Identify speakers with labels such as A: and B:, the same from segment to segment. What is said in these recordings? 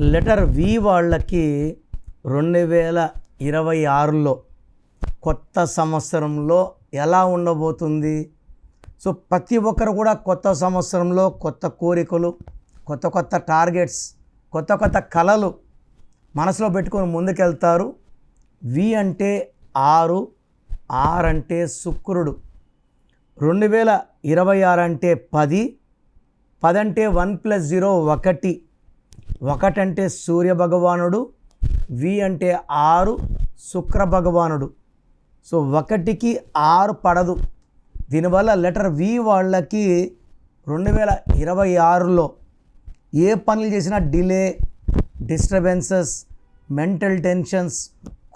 A: Letter V వాళ్ళకి 2026లో కొత్త సంవత్సరంలో ఎలా ఉండబోతుంది? సో ప్రతి ఒక్కరు కూడా కొత్త సంవత్సరంలో కొత్త కోరికలు, కొత్త కొత్త టార్గెట్స్, కొత్త కొత్త కలలు మనసులో పెట్టుకొని ముందుకెళ్తారు. వి అంటే 6, ఆర్ అంటే శుక్రుడు. 2026 అంటే 10, 10 అంటే 1 + 0 1, 1 అంటే సూర్య భగవానుడు, వి అంటే 6 శుక్ర భగవానుడు. సో 1కి 6 పడదు. దీనివల్ల లెటర్ వి వాళ్ళకి 2026లో ఏ పనులు చేసినా డిలే, డిస్టర్బెన్సెస్, మెంటల్ టెన్షన్స్,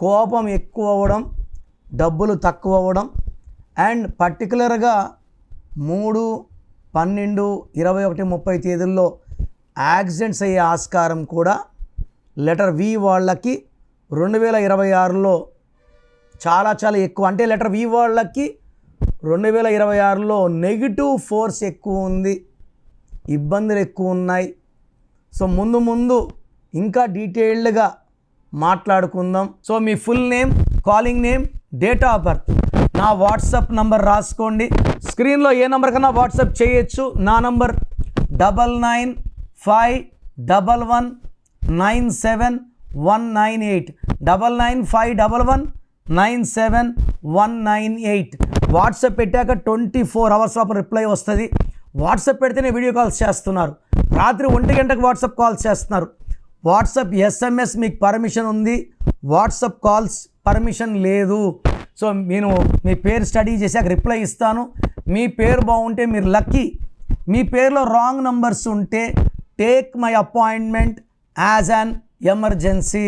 A: కోపం ఎక్కువ అవ్వడం, డబ్బులు తక్కువ అవ్వడం అండ్ పర్టికులర్గా 3, 12, 21, 30 తేదీల్లో యాక్సిడెంట్స్ అయ్యే ఆస్కారం కూడా లెటర్ వి వాళ్ళకి 2026లో చాలా చాలా ఎక్కువ. అంటే లెటర్ వి వాళ్ళకి 2026లో నెగిటివ్ ఫోర్స్ ఎక్కువ ఉంది, ఇబ్బందులు ఎక్కువ ఉన్నాయి. సో ముందు ఇంకా డీటెయిల్డ్గా మాట్లాడుకుందాం. So me full name, calling name, date of birth, నా వాట్సాప్ నంబర్ రాసుకోండి. స్క్రీన్లో ఏ నెంబర్ కన్నా వాట్సాప్ చేయొచ్చు. నా నంబర్ 9951197198, 9951197198. వాట్సాప్ పెట్టాక 24 అవర్స్ లోపల రిప్లై వస్తుంది. వాట్సాప్ పెడితేనే వీడియో కాల్స్ చేస్తున్నారు, రాత్రి 1 గంటకు వాట్సాప్ కాల్స్ చేస్తున్నారు. వాట్సాప్ ఎస్ఎంఎస్ మీకు పర్మిషన్ ఉంది, వాట్సాప్ కాల్స్ పర్మిషన్ లేదు. సో నేను మీ పేరు స్టడీ చేశాక రిప్లై ఇస్తాను. మీ పేరు బాగుంటే మీరు లక్కీ. మీ పేరులో రాంగ్ నంబర్స్ ఉంటే take my appointment as an emergency.